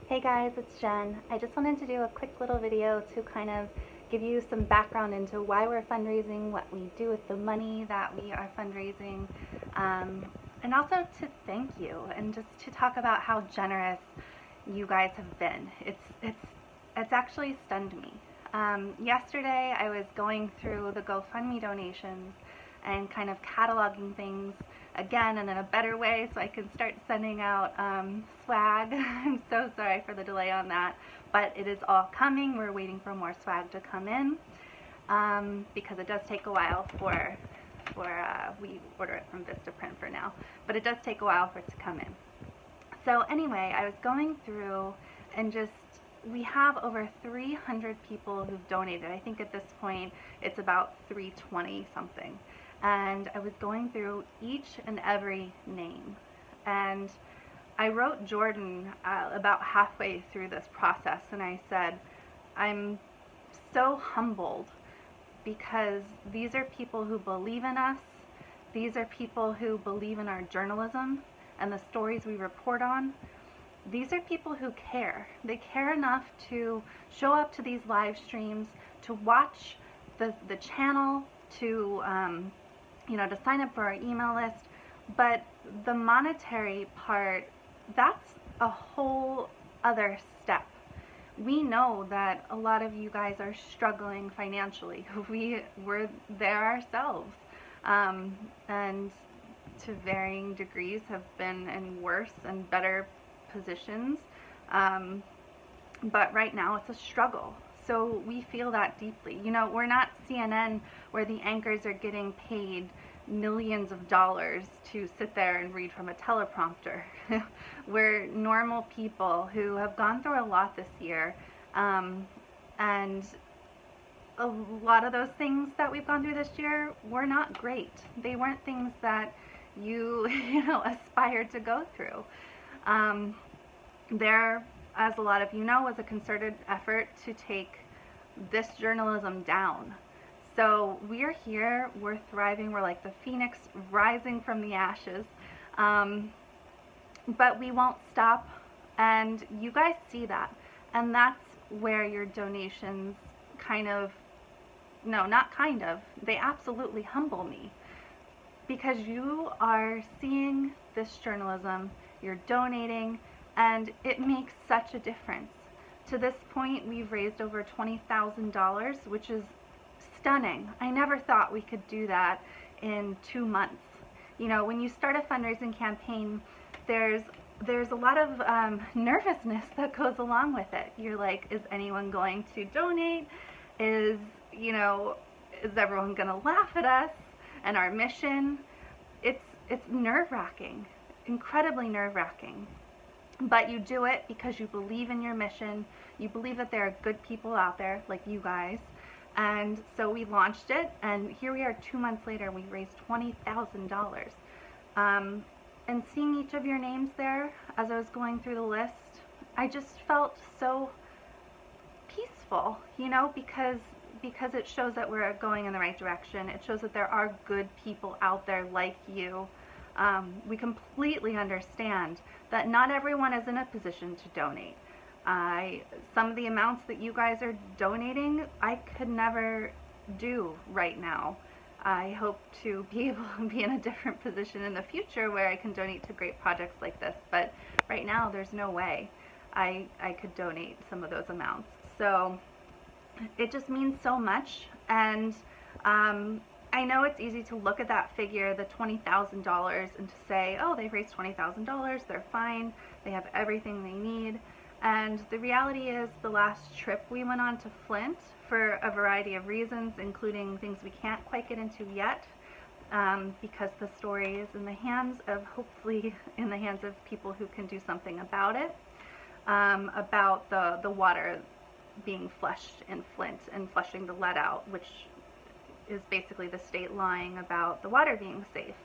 Hey guys, it's Jen. I just wanted to do a quick little video to kind of give you some background into why we're fundraising, what we do with the money that we are fundraising, and also to thank you and just to talk about how generous you guys have been. It's actually stunned me. Yesterday I was going through the GoFundMe donations and kind of cataloging things again and in a better way so I can start sending out swag. I'm so sorry for the delay on that, but it is all coming. We're waiting for more swag to come in because it does take a while for we order it from Vistaprint for now, but it does take a while for it to come in. So anyway, I was going through and we have over 300 people who've donated. I think at this point it's about 320 something. And I was going through each and every name. And I wrote Jordan about halfway through this process, and I said, I'm so humbled because these are people who believe in us. These are people who believe in our journalism and the stories we report on. These are people who care. They care enough to show up to these live streams, to watch the channel, to to sign up for our email list. But the monetary part, that's a whole other step. We know that a lot of you guys are struggling financially. We're there ourselves, and to varying degrees have been in worse and better positions, but right now it's a struggle. So we feel that deeply. You know, we're not CNN where the anchors are getting paid millions of dollars to sit there and read from a teleprompter. We're normal people who have gone through a lot this year, and a lot of those things that we've gone through this year were not great. They weren't things that you aspired to go through. There, as a lot of you know, was a concerted effort to take this journalism down. So we're here, we're thriving, we're like the phoenix rising from the ashes, but we won't stop, and you guys see that, and that's where your donations they absolutely humble me, because you are seeing this journalism, you're donating, and it makes such a difference. To this point, we've raised over $20,000, which is stunning. I never thought we could do that in 2 months. You know, when you start a fundraising campaign, there's a lot of nervousness that goes along with it. You're like, is anyone going to donate? Is everyone going to laugh at us and our mission? It's nerve-wracking, incredibly nerve-wracking. But you do it because you believe in your mission. You believe that there are good people out there like you guys. And so we launched it, and here we are 2 months later. We raised $20,000. And seeing each of your names there as I was going through the list, I just felt so peaceful, because it shows that we're going in the right direction. It shows that there are good people out there like you. We completely understand that not everyone is in a position to donate. Some of the amounts that you guys are donating, I could never do right now. I hope to be able to be in a different position in the future where I can donate to great projects like this, but right now there's no way I could donate some of those amounts. So it just means so much, and I know it's easy to look at that figure, the $20,000, and to say, oh, they've raised $20,000, they're fine, they have everything they need. And the reality is, the last trip we went on to Flint, for a variety of reasons, including things we can't quite get into yet, because the story is hopefully in the hands of people who can do something about it, about the water being flushed in Flint and flushing the lead out, which is basically the state lying about the water being safe.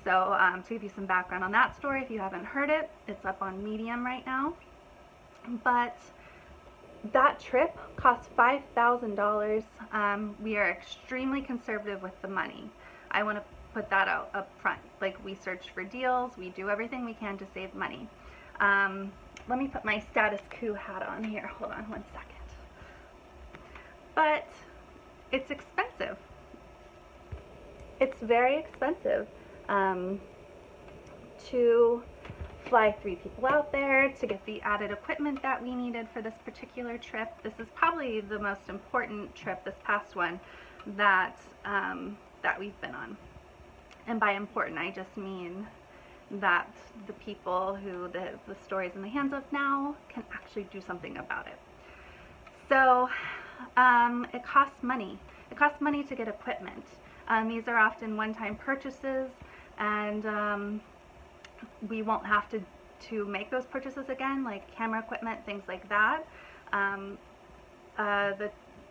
So to give you some background on that story, if you haven't heard it, it's up on Medium right now. But that trip cost $5,000. We are extremely conservative with the money. I want to put that out up front. Like, we search for deals, we do everything we can to save money. let me put my status quo hat on here. Hold on one second. But it's expensive. It's very expensive to fly 3 people out there, to get the added equipment that we needed for this particular trip. This is probably the most important trip, this past one, that that we've been on. And by important, I just mean that the people who the story's in the hands of now can actually do something about it. So it costs money. It costs money to get equipment. These are often one-time purchases, and we won't have to make those purchases again, like camera equipment, things like that.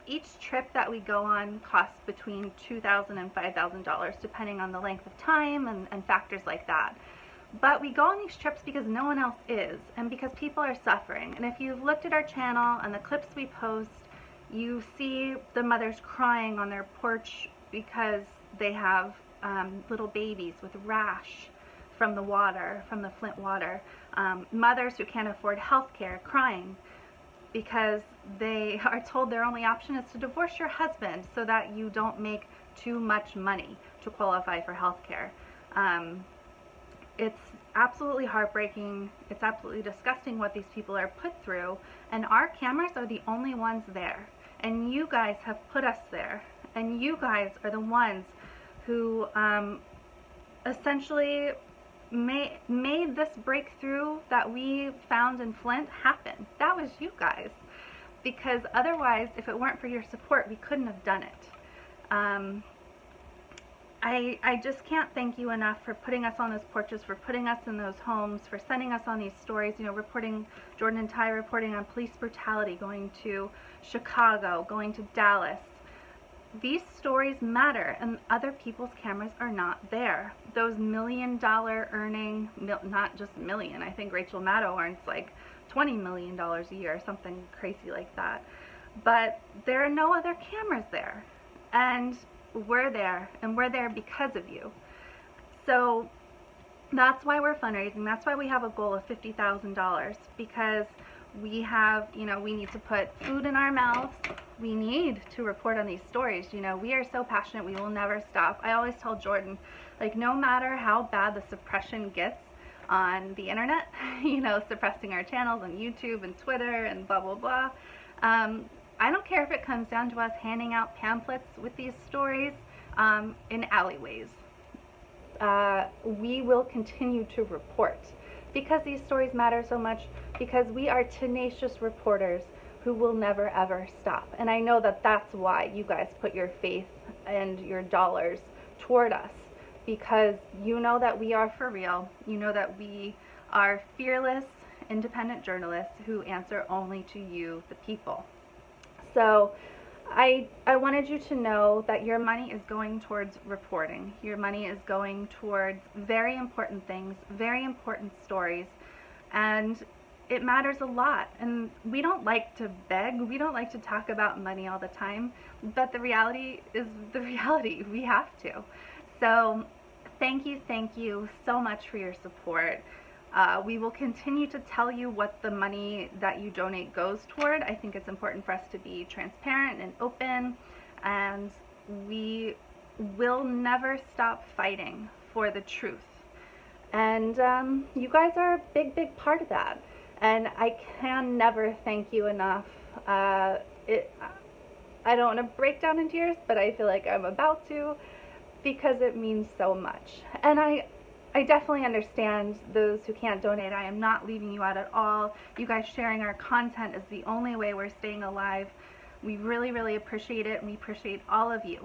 Each trip that we go on costs between $2,000 and $5,000, depending on the length of time and factors like that. But we go on these trips because no one else is, and because people are suffering. And if you've looked at our channel and the clips we post, you see the mothers crying on their porch because they have little babies with rash from the water, from the Flint water. Mothers who can't afford health care crying because they are told their only option is to divorce your husband so that you don't make too much money to qualify for health care. It's absolutely heartbreaking. It's absolutely disgusting what these people are put through, and our cameras are the only ones there. And you guys have put us there, and you guys are the ones who essentially made this breakthrough that we found in Flint happen. That was you guys, because otherwise, if it weren't for your support, we couldn't have done it. I just can't thank you enough for putting us on those porches, for putting us in those homes, for sending us on these stories, you know, reporting, Jordan and Ty reporting on police brutality, going to Chicago, going to Dallas. These stories matter, and other people's cameras are not there. Those $1 million earning, not just million, I think Rachel Maddow earns like $20 million a year, something crazy like that. But there are no other cameras there, and we're there, and we're there because of you. So that's why we're fundraising. That's why we have a goal of $50,000, because we have, you know, we need to put food in our mouths. We need to report on these stories. You know, we are so passionate, we will never stop. I always tell Jordan, like, no matter how bad the suppression gets on the internet, you know, suppressing our channels on YouTube and Twitter and blah, blah, blah, I don't care if it comes down to us handing out pamphlets with these stories in alleyways. We will continue to report because these stories matter so much, because we are tenacious reporters who will never ever stop. And I know that that's why you guys put your faith and your dollars toward us, because you know that we are for real. You know that we are fearless, independent journalists who answer only to you, the people. So I wanted you to know that your money is going towards reporting. Your money is going towards very important things, very important stories, and it matters a lot. And we don't like to beg, we don't like to talk about money all the time, but the reality is the reality. We have to. So thank you so much for your support. We will continue to tell you what the money that you donate goes toward. I think it's important for us to be transparent and open, and we will never stop fighting for the truth. And you guys are a big, big part of that. And I can never thank you enough. I don't want to break down in tears, but I feel like I'm about to, because it means so much. And I definitely understand those who can't donate. I am not leaving you out at all. You guys sharing our content is the only way we're staying alive. We really, really appreciate it, and we appreciate all of you.